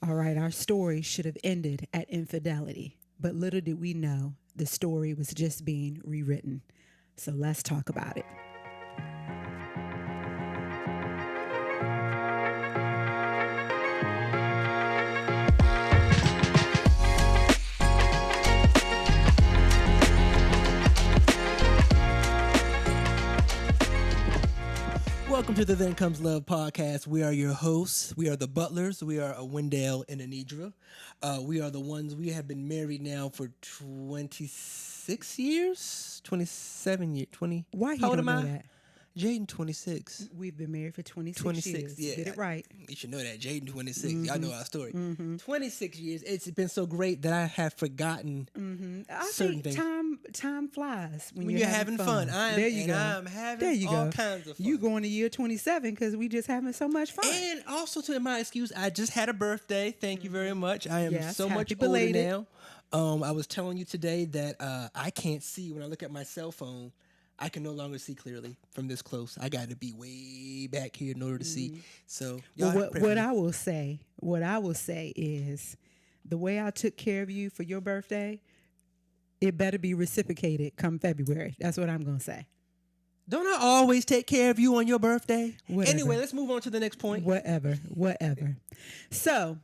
All right, our story should have ended at infidelity, but little did we know the story was just being rewritten. So let's talk about it. Welcome to the Then Comes Love podcast. We are your hosts. We are the Butlers. We are a Wendell and Anidra. We are the ones, we have been married now for 26 years? 27 years? 20? Why How you old don't am know I? that? Jaden 26. We've been married for 26, 26, years. yeah. Get it right. You should know that. Jaden 26. Y'all know our story. 26 years. It's been so great that I have forgotten I certain think things. time flies when When you're you're having fun. There you go. I'm having There you all go. kinds of fun. You going to year 27 because we just having so much fun. And also, to my excuse, I just had a birthday. Thank you very much. I am Yes, so much happy older belated. now. I was telling you today that I can't see when I look at my cell phone. I can no longer see clearly from this close. I got to be way back here in order to see. So, y'all Well, pray for what me. I will say is the way I took care of you for your birthday, it better be reciprocated come February. That's what I'm going to say. Don't I always take care of you on your birthday? Whatever. Anyway, let's move on to the next point. Whatever. So,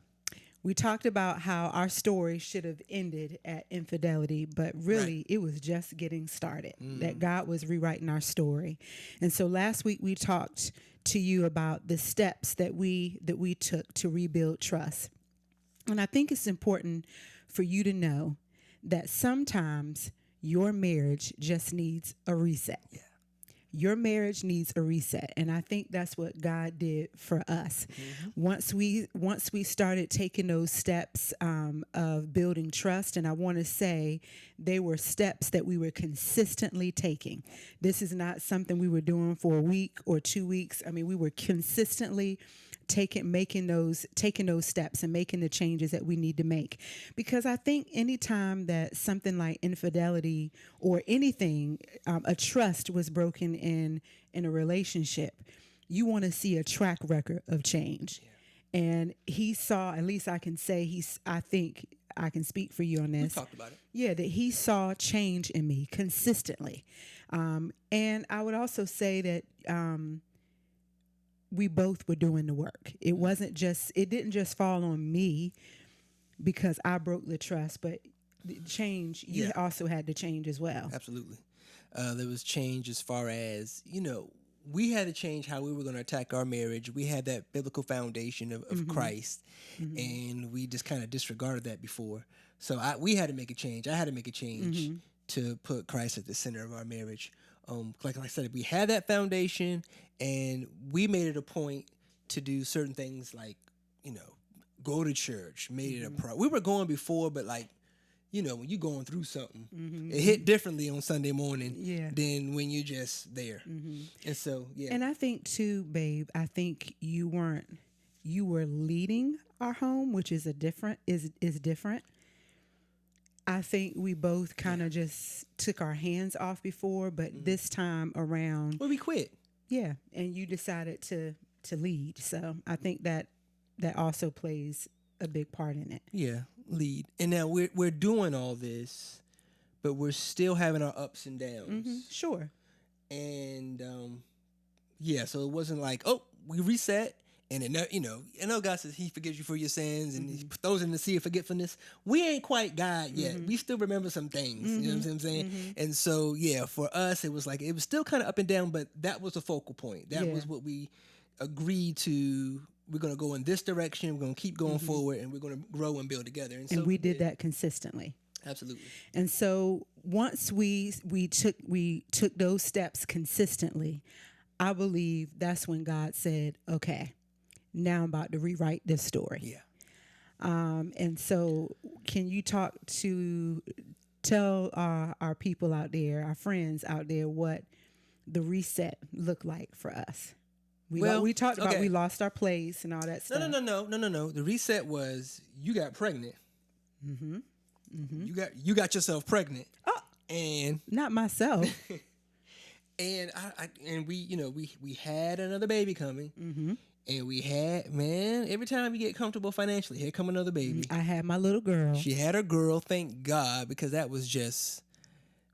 we talked about how our story should have ended at infidelity, but really it was just getting started, that God was rewriting our story. And so last week we talked to you about the steps that we took to rebuild trust. And I think it's important for you to know that sometimes your marriage just needs a reset. Yeah. Your marriage needs a reset, and I think that's what God did for us. Once we started taking those steps of building trust, and I want to say they were steps that we were consistently taking. This is not something we were doing for a week or 2 weeks. I mean, we were consistently taking those steps and making the changes that we need to make. Because I think anytime that something like infidelity or anything, a trust was broken in a relationship, you want to see a track record of change. Yeah. And he saw, at least I can say I think I can speak for you on this. We talked about it. Yeah, that he saw change in me consistently. And I would also say that we both were doing the work. It didn't just fall on me because I broke the trust, but the change, you also had to change as well. Absolutely. There was change as far as, we had to change how we were going to attack our marriage. We had that biblical foundation of Christ, and we just kind of disregarded that before. So we had to make a change. I had to make a change to put Christ at the center of our marriage. Like I said, we had that foundation, and we made it a point to do certain things like, go to church, made it a pro. We were going before, but when you're going through something, it hit differently on Sunday morning than when you're just there. And so, And I think too, babe, I think you were leading our home, which is different. I think we both kind of just took our hands off before, but this time around, well, we quit. Yeah, and you decided to lead. So I think that also plays a big part in it. Yeah, lead. And now we're doing all this, but we're still having our ups and downs. Sure. And so it wasn't like, oh, we reset. And I know God says He forgives you for your sins and He throws in the sea of forgetfulness. We ain't quite God yet. We still remember some things. You know what I'm saying? And so, for us, it was still kind of up and down, but that was the focal point. That was what we agreed to. We're going to go in this direction. We're going to keep going forward, and we're going to grow and build together. And so we did that consistently. Absolutely. And so once we took those steps consistently, I believe that's when God said, okay, now I'm about to rewrite this story. Yeah. And so can you tell our people out there, our friends out there, what the reset looked like for us? We talked about we lost our place and all that stuff. No. The reset was you got pregnant. You got yourself pregnant. Oh, and not myself. And we had another baby coming. And we had, man, every time you get comfortable financially, here come another baby. I had my little girl. She had her girl, thank God, because that was just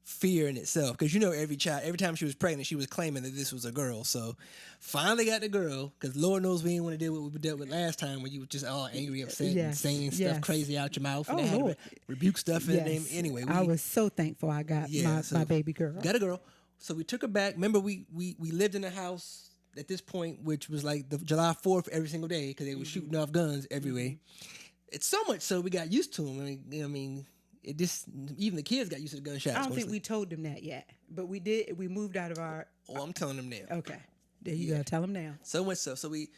fear in itself. Because every time she was pregnant, she was claiming that this was a girl. So finally got the girl, because Lord knows we didn't want to deal with what we dealt with last time when you were just all angry, upset, and saying stuff crazy out your mouth. And I had to rebuke stuff in the name. Anyway, I was so thankful I got my baby girl. Got a girl. So we took her back. Remember, we lived in a house at this point, which was like the July 4th every single day, because they were shooting off guns everywhere. It's so much so we got used to them. I mean, it just, even the kids got used to the gunshots. I don't think we told them that yet, but we did. We moved out of our. Oh, I'm telling them now. Okay, there you go. Tell them now. So much so. So we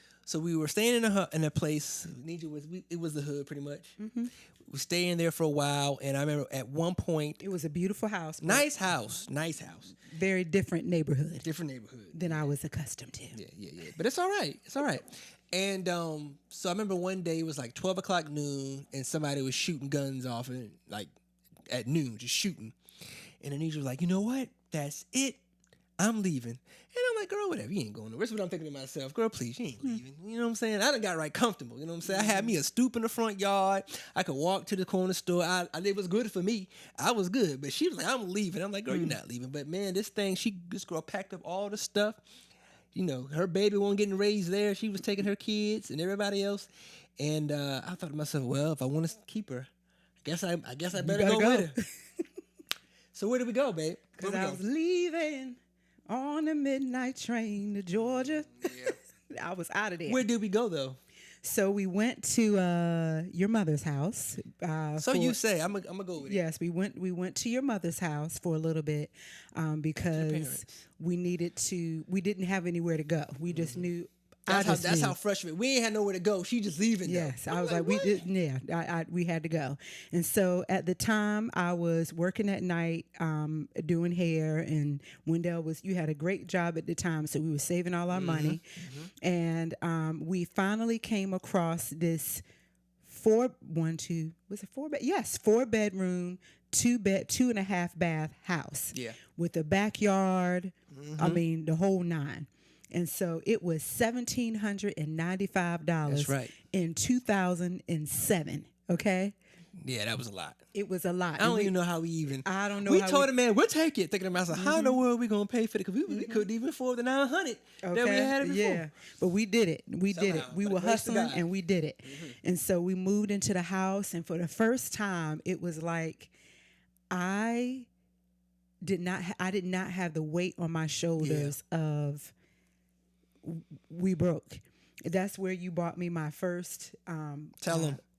were staying in a place. It was the hood pretty much. Mm-hmm. We were staying there for a while, and I remember at one point it was a beautiful house. Nice house. Very different neighborhood. Than I was accustomed to. Yeah. But it's all right. And so I remember one day it was like 12 o'clock noon, and somebody was shooting guns off, and like at noon, just shooting. And Anisha was like, you know what? That's it. I'm leaving. And I'm like, girl, whatever. You ain't going nowhere. That's what I'm thinking to myself. Girl, please, you ain't leaving. You know what I'm saying? I done got right comfortable. You know what I'm saying? I had me a stoop in the front yard. I could walk to the corner store. It was good for me. I was good. But she was like, I'm leaving. I'm like, girl, you're not leaving. But man, this girl packed up all the stuff. Her baby wasn't getting raised there. She was taking her kids and everybody else. And I thought to myself, well, if I want to keep her, I guess I better go with her. So where did we go, babe? Because I was leaving on the midnight train to Georgia. Yeah. I was out of there. Where did we go, though? So we went to your mother's house. You say. I'm gonna go with it. Yes, we went to your mother's house for a little bit because we didn't have anywhere to go. We just knew. That's how frustrating. We ain't had nowhere to go. She just leaving. Yes, I was like we had to go. And so at the time I was working at night, doing hair, and Wendell you had a great job at the time, so we were saving all our money. And we finally came across this 4-bedroom, 2.5 bath house. Yeah. With a backyard. I mean, the whole nine. And so it was $1,795. That's right. In 2007. Okay. Yeah, that was a lot. It was a lot. I don't even know how we even. I don't know. We told him, man, we'll take it. Thinking to myself, how in the world are we gonna pay for it? Because we couldn't even afford the $900 that we had it before. Yeah, but we did it. We did it. We were hustling and we did it. And so we moved into the house, and for the first time, it was like I did not have the weight on my shoulders of. We broke. That's where you bought me my first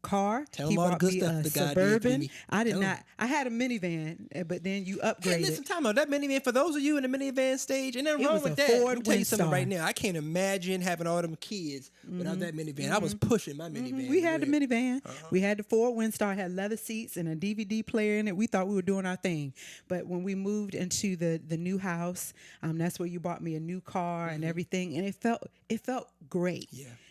car. Tell him all the good stuff the guy did for me. I did not. I had a minivan, but then you upgraded. Hey, listen, time out. That minivan, for those of you in the minivan stage, and nothing wrong with that. Let me tell you something right now. I can't imagine having all them kids without that minivan. I was pushing my minivan. We had the minivan. We had the Ford Windstar, had leather seats and a DVD player in it. We thought we were doing our thing. But when we moved into the new house, that's where you bought me a new car and everything. And it felt great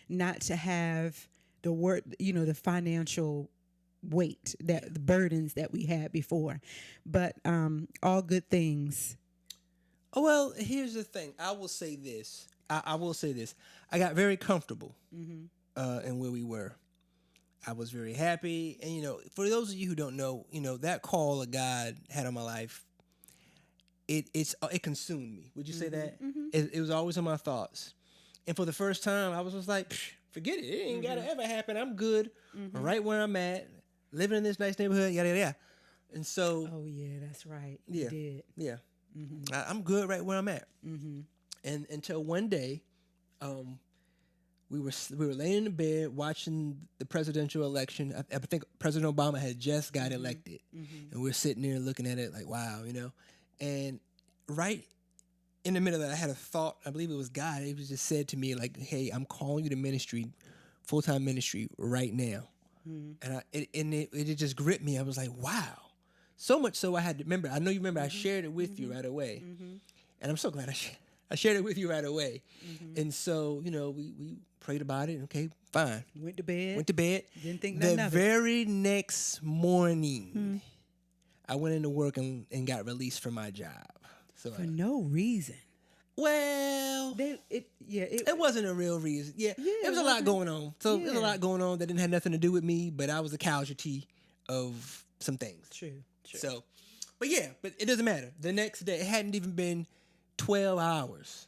not to have the financial weight, the burdens that we had before, but all good things. Oh, well, here's the thing. I will say this. I got very comfortable in where we were. I was very happy, and for those of you who don't know, that call that God had on my life, it consumed me. Would you say that? It was always in my thoughts, and for the first time, I was just like, forget it. It ain't gotta ever happen. I'm good, right where I'm at, living in this nice neighborhood, yada yada. And so, oh yeah, that's right. You did. Yeah, I'm good right where I'm at. And until one day, we were laying in the bed watching the presidential election. I think President Obama had just got elected, and we're sitting there looking at it like, wow, And right in the middle of that, I had a thought. I believe it was God. It was just said to me like, "Hey, I'm calling you to ministry, full-time ministry right now." And it just gripped me. I was like, "Wow!" So much so I had to remember. I know you remember. I shared it with you right away, and I'm so glad I shared it with you right away. And so we prayed about it. Okay, fine. Went to bed. Didn't think nothing of it. The very next morning, I went into work and got released from my job. So for no reason. Well, it wasn't a real reason. Yeah, it was a lot going on. So there's a lot going on that didn't have nothing to do with me, but I was a casualty of some things. True. So, but it doesn't matter. The next day, it hadn't even been 12 hours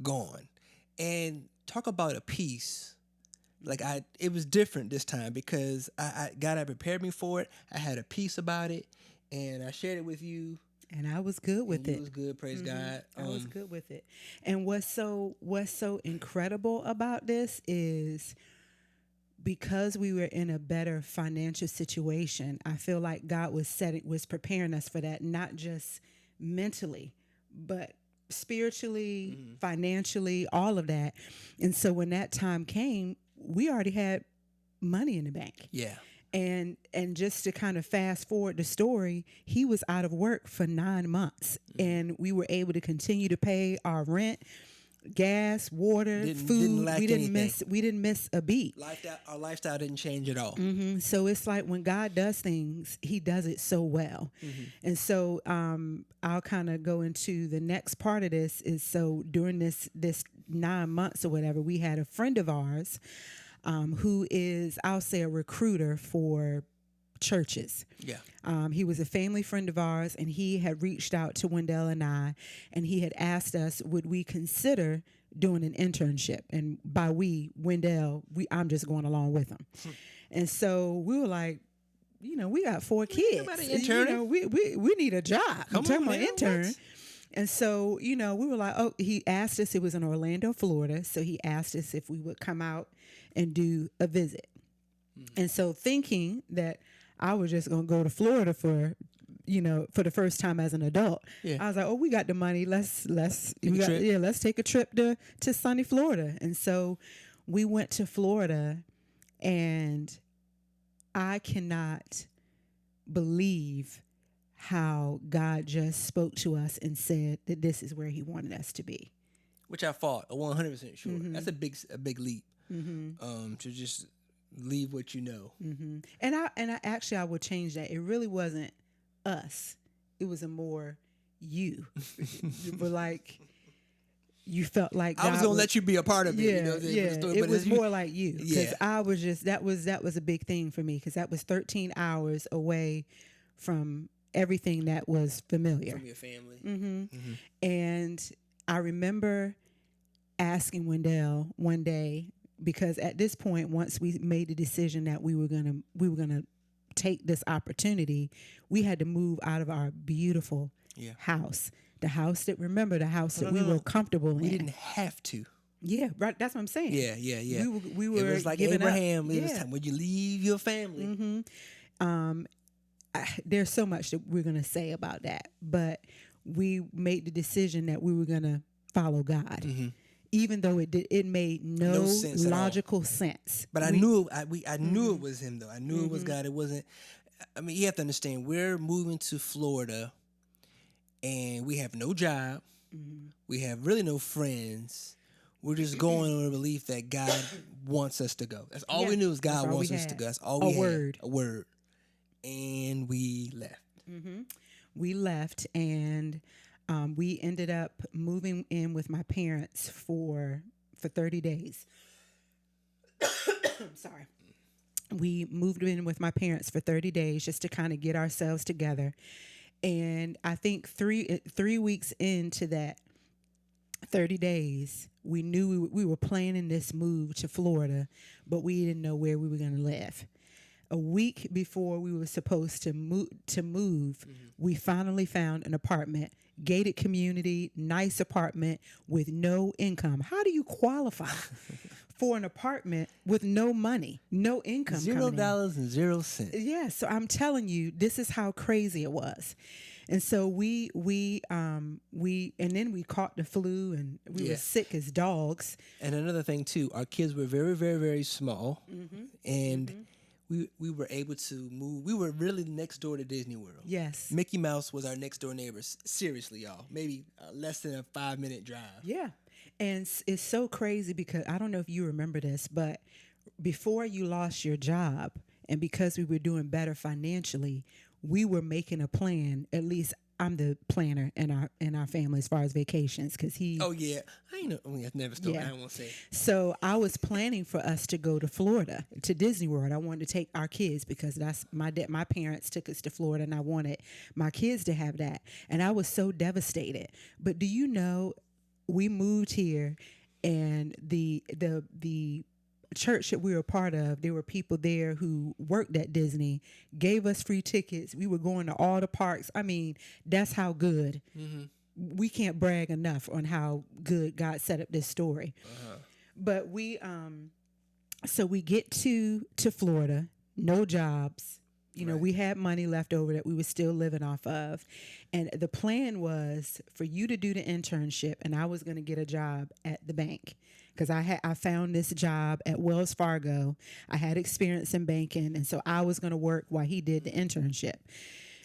gone. And talk about a peace. Like it was different this time because God had prepared me for it. I had a peace about it, and I shared it with you. And I was good with it. It was good, praise God. I was good with it. And what's so incredible about this is because we were in a better financial situation, I feel like God was preparing us for that, not just mentally, but spiritually, financially, all of that. And so when that time came, we already had money in the bank. Yeah. And just to kind of fast forward the story, he was out of work for 9 months, and we were able to continue to pay our rent, gas, water, food. We didn't miss a beat. Our lifestyle didn't change at all. So it's like when God does things, he does it so well. And so I'll kind of go into the next part of this is, so during this 9 months or whatever, we had a friend of ours who is, I'll say, a recruiter for churches. Yeah. He was a family friend of ours, and he had reached out to Wendell and I, and he had asked us, would we consider doing an internship? And by we, Wendell, I'm just going along with him. And so we were like, we got 4 kids. We need a job. I'm talking about intern. What? And so, we were like, he asked us, it was in Orlando, Florida. So he asked us if we would come out and do a visit. And so thinking that I was just going to go to Florida for the first time as an adult, I was like, we got the money. Let's take a trip to sunny Florida. And so we went to Florida, and I cannot believe how God just spoke to us and said that this is where he wanted us to be. Which I fought, 100% sure. That's a big leap. To just leave what you know. And I would change that. It really wasn't us. It was more you. But like, you felt like God I was gonna let you be a part of it. It was more like you, because I was just that was a big thing for me, because that was 13 hours away from everything that was familiar from your family. And I remember asking Wendell one day, because at this point, once we made the decision that we were gonna take this opportunity, we had to move out of our beautiful house, the house that we were comfortable in. We didn't have to. Yeah, right. That's what I'm saying. Yeah. We were. It was like Abraham. It was time when you leave your family. There's so much that we're gonna say about that, but we made the decision that we were gonna follow God. Even though it made no sense, logical sense. But I knew it was him, though. I knew it was God. It wasn't. I mean, you have to understand, we're moving to Florida, and we have no job. We have really no friends. We're just going on a belief that God wants us to go. That's all we knew, is God wants us to go. That's all we had. A word. And we left. We left, and we ended up moving in with my parents for 30 days. Sorry. We moved in with my parents for 30 days just to kind of get ourselves together. And I think three weeks into that 30 days, we knew we were planning this move to Florida, but we didn't know where we were going to live. A week before we were supposed to move, we finally found an apartment, gated community, nice apartment with no income. How do you qualify for an apartment with no money, no income? $0 and 0 cents. Yeah, so I'm telling you, this is how crazy it was. And so we and then we caught the flu, and we were sick as dogs. And another thing too, our kids were very, very, very small, and we were able to move. We were really next door to Disney World. Yes. Mickey Mouse was our next door neighbors. Seriously, y'all. Maybe less than a 5-minute drive. Yeah. And it's so crazy, because I don't know if you remember this, but before you lost your job, and because we were doing better financially, we were making a plan. At least I'm the planner in our family as far as vacations because he. Oh yeah, I ain't know. I've never stopped. Yeah. I don't want to say. So I was planning for us to go to Florida to Disney World. I wanted to take our kids because that's my parents took us to Florida, and I wanted my kids to have that. And I was so devastated. But do you know, we moved here, and the church that we were part of, there were people there who worked at Disney, gave us free tickets. We were going to all the parks. I mean, that's how good. We can't brag enough on how good God set up this story. But so we get to Florida, no jobs. You know, we had money left over that we were still living off of. And the plan was for you to do the internship, and I was going to get a job at the bank because I found this job at Wells Fargo. I had experience in banking, and so I was going to work while he did the internship.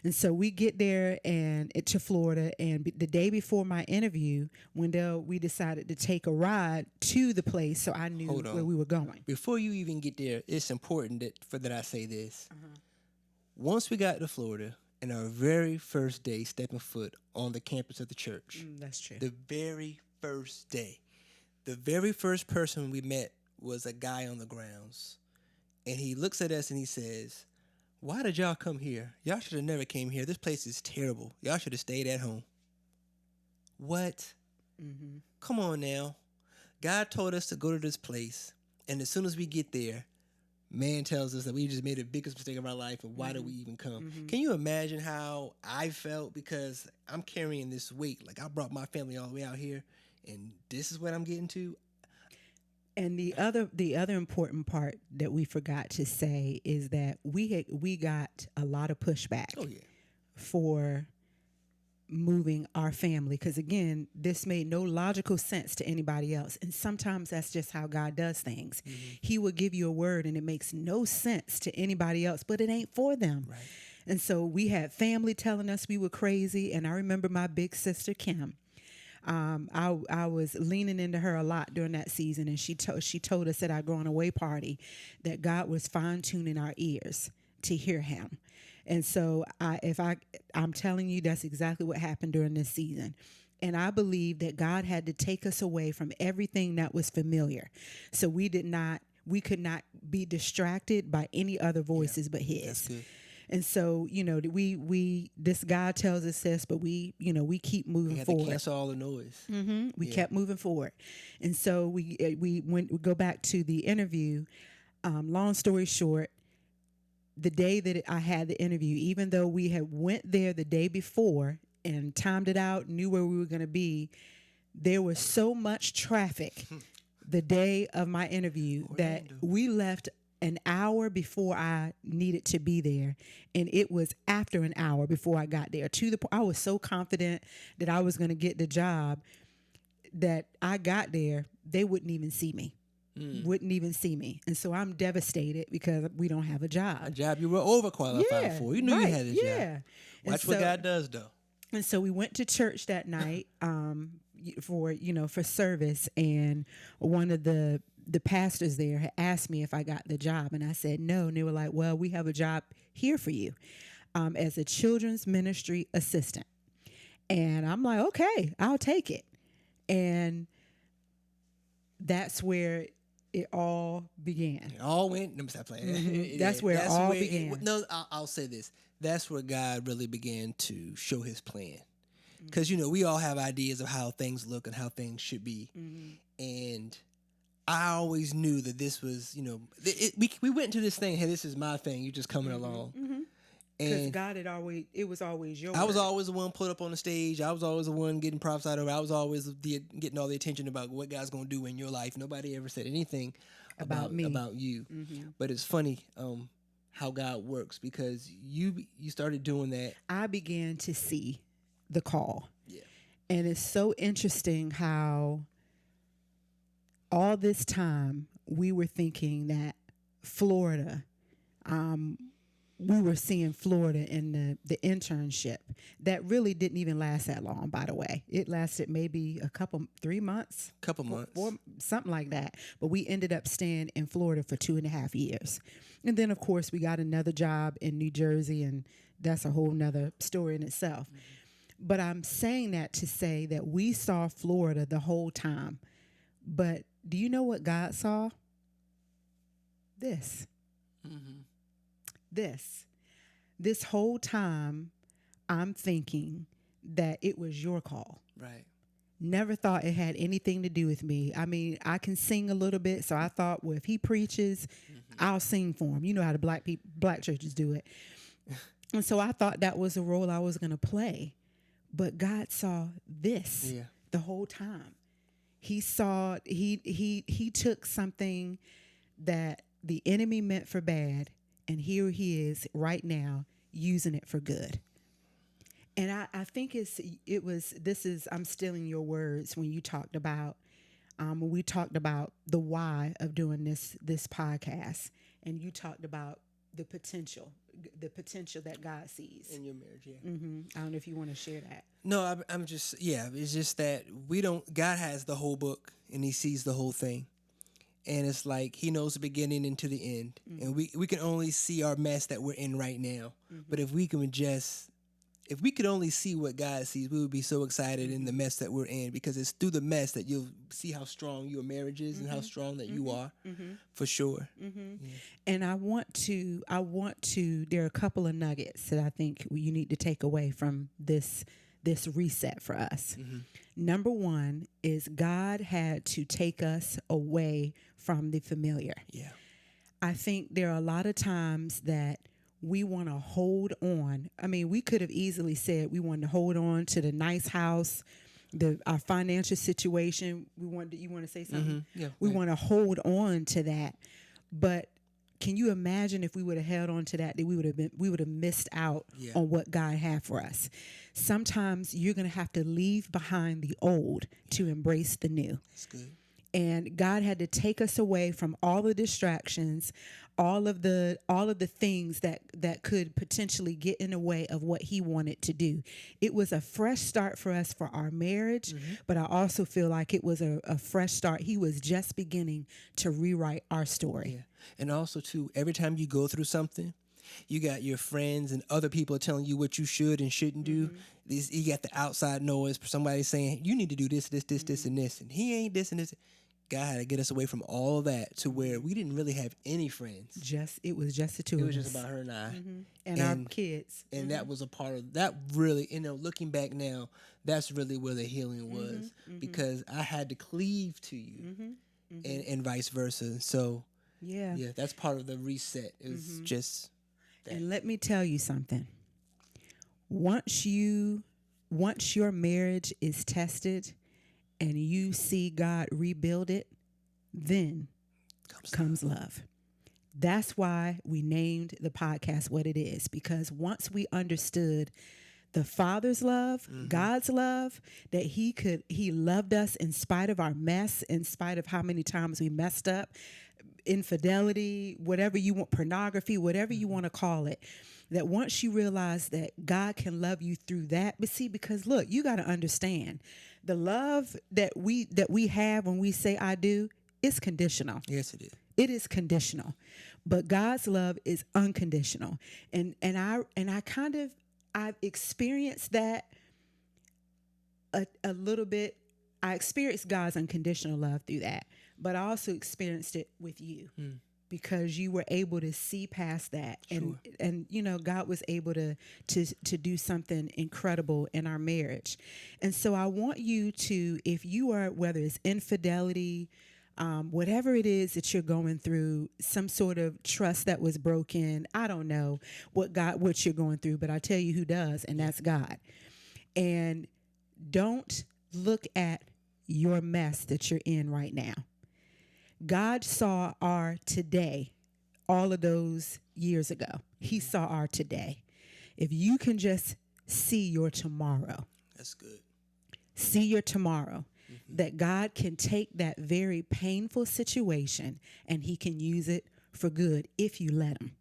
And so we get there to Florida, and the day before my interview, Wendell, we decided to take a ride to the place so I knew where we were going. Before you even get there, it's important that I say this. Once we got to Florida, and our very first day stepping foot on the campus of the church. That's true. The very first day. The very first person we met was a guy on the grounds. And he looks at us and he says, "Why did y'all come here? Y'all should have never came here. This place is terrible. Y'all should have stayed at home." What? Come on now. God told us to go to this place. And as soon as we get there, man tells us that we just made the biggest mistake of our life, and why did we even come? Can you imagine how I felt? Because I'm carrying this weight. Like, I brought my family all the way out here, and this is what I'm getting to. And the other important part that we forgot to say is that we got a lot of pushback for moving our family, because again, this made no logical sense to anybody else, and sometimes that's just how God does things. He will give you a word and it makes no sense to anybody else, but it ain't for them. And so we had family telling us we were crazy. And I remember my big sister Kim, I was leaning into her a lot during that season, and she told us at our going away party that God was fine-tuning our ears to hear him. And so I'm telling you, that's exactly what happened during this season. And I believe that God had to take us away from everything that was familiar. So we could not be distracted by any other voices but his. That's good. And so, you know, this God tells us this, but we keep moving forward. To cancel all the noise. We kept moving forward. And so we go back to the interview. Long story short, the day that I had the interview, even though we had went there the day before and timed it out, knew where we were going to be, there was so much traffic the day of my interview that we left an hour before I needed to be there, and it was after an hour before I got there. I was so confident that I was going to get the job that I got there, they wouldn't even see me. And so I'm devastated because we don't have a job. A job you were overqualified for. You knew you had a job. Watch what God does, though. And so we went to church that night for service, and one of the pastors there had asked me if I got the job, and I said no. And they were like, "Well, we have a job here for you as a children's ministry assistant." And I'm like, "Okay, I'll take it." And that's where it all began. It all went. Let me stop playing. That's where it all began. I'll say this. That's where God really began to show his plan. Because, we all have ideas of how things look and how things should be. And I always knew that this was, we went into this thing, hey, this is my thing. You're just coming along. Because God it was always yours. I was always the one put up on the stage. I was always the one getting prophesied over. I was always getting all the attention about what God's going to do in your life. Nobody ever said anything about me, about you. But it's funny how God works, because you started doing that. I began to see the call. Yeah. And it's so interesting how all this time we were thinking that Florida, we were seeing Florida in the internship that really didn't even last that long, by the way. It lasted maybe 3 months. Four, something like that. But we ended up staying in Florida for 2.5 years. And then, of course, we got another job in New Jersey, and that's a whole nother story in itself. But I'm saying that to say that we saw Florida the whole time. But do you know what God saw? This. Mm-hmm. This whole time, I'm thinking that it was your call. Right. Never thought it had anything to do with me. I mean, I can sing a little bit, so I thought, well, if he preaches, I'll sing for him. You know how the black churches do it. And so I thought that was a role I was going to play. But God saw this the whole time. He saw, he took something that the enemy meant for bad, and here he is right now using it for good. And I think I'm stealing your words when you talked about, when we talked about the why of doing this podcast, and you talked about the potential that God sees in your marriage. Yeah. I don't know if you want to share that. No, I'm just, it's just that God has the whole book and he sees the whole thing. And it's like he knows the beginning into the end. And we can only see our mess that we're in right now. But if we could only see what God sees, we would be so excited in the mess that we're in, because it's through the mess that you'll see how strong your marriage is and how strong that you are, for sure. Yeah. And I want to, there are a couple of nuggets that I think you need to take away from this reset for us. Number one is God had to take us away from the familiar. Yeah. I think there are a lot of times that we want to hold on. I mean, we could have easily said we wanted to hold on to the nice house, our financial situation. You want to say something? Yeah, we want to hold on to that. But can you imagine if we would have held on to that we would have missed out on what God had for us? Sometimes you're going to have to leave behind the old to embrace the new. That's good. And God had to take us away from all the distractions, all of the things that could potentially get in the way of what he wanted to do. It was a fresh start for us for our marriage, but I also feel like it was a fresh start. He was just beginning to rewrite our story. Yeah. And also, too, every time you go through something, you got your friends and other people telling you what you should and shouldn't do. You got the outside noise for somebody saying, you need to do this, and this. And he ain't this and this. God had to get us away from all of that to where we didn't really have any friends. It was just the two of us. It was just about her and I. And our kids. And that was a part of that, really, looking back now, that's really where the healing was, because I had to cleave to you and vice versa. So, yeah, that's part of the reset. It was just that. And let me tell you something. Once your marriage is tested and you see God rebuild it, then comes love. That's why we named the podcast what it is, because once we understood the Father's love, God's love, that he loved us in spite of our mess, in spite of how many times we messed up, infidelity, whatever you want, pornography, whatever you want to call it, that once you realize that God can love you through that, but see, because look, you got to understand, the love that we have when we say I do is conditional. Yes, it is. It is conditional, but God's love is unconditional, and I've experienced that a little bit. I experienced God's unconditional love through that, but I also experienced it with you. Because you were able to see past that, and God was able to do something incredible in our marriage. And so I want you to, if you are, whether it's infidelity, whatever it is that you're going through, some sort of trust that was broken, I don't know what you're going through, but I tell you who does, and that's God. And don't look at your mess that you're in right now. God saw our today all of those years ago. He saw our today. If you can just see your tomorrow. That's good. See your tomorrow. That God can take that very painful situation and he can use it for good if you let him.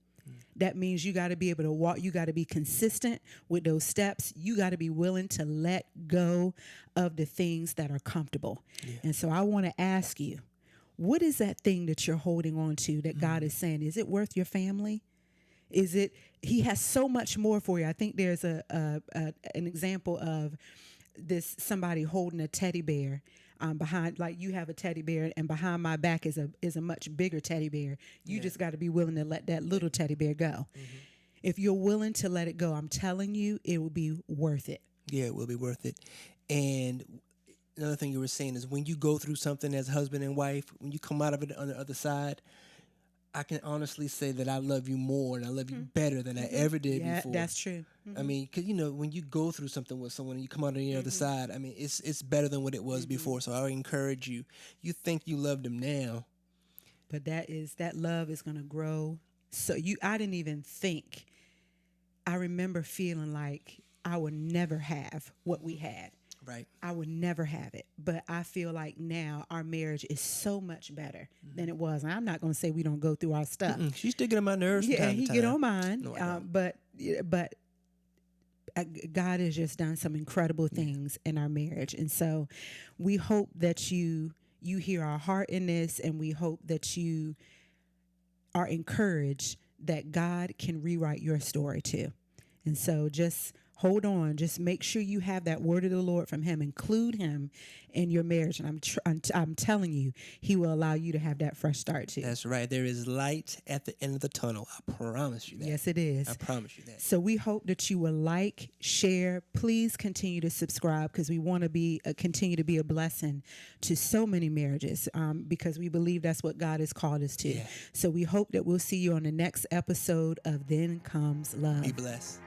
That means you got to be able to walk. You got to be consistent with those steps. You got to be willing to let go of the things that are comfortable. Yeah. And so I want to ask you, what is that thing that you're holding on to that God is saying, is it worth your family? Is it? He has so much more for you. I think there's an example of this somebody holding a teddy bear behind, like you have a teddy bear, and behind my back is a much bigger teddy bear. You just got to be willing to let that little teddy bear go. If you're willing to let it go, I'm telling you, it will be worth it. Yeah, it will be worth it. And another thing you were saying is when you go through something as husband and wife, when you come out of it on the other side, I can honestly say that I love you more and I love you better than I ever did before. Yeah, that's true. I mean, because, when you go through something with someone and you come out on the other side, I mean, it's better than what it was before. So I would encourage you. You think you love them now. But that love is going to grow. So I didn't even think. I remember feeling like I would never have what we had. Right. I would never have it. But I feel like now our marriage is so much better than it was. And I'm not going to say we don't go through our stuff. She's still getting on my nerves from Yeah, time he to get time. on mine. No, but God has just done some incredible things in our marriage. And so we hope that you hear our heart in this, and we hope that you are encouraged that God can rewrite your story too. And so just hold on. Just make sure you have that word of the Lord from him. Include him in your marriage. And I'm telling you, he will allow you to have that fresh start too. That's right. There is light at the end of the tunnel. I promise you that. Yes, it is. I promise you that. So we hope that you will like, share. Please continue to subscribe, because we want to continue to be a blessing to so many marriages, because we believe that's what God has called us to. Yeah. So we hope that we'll see you on the next episode of Then Comes Love. Be blessed.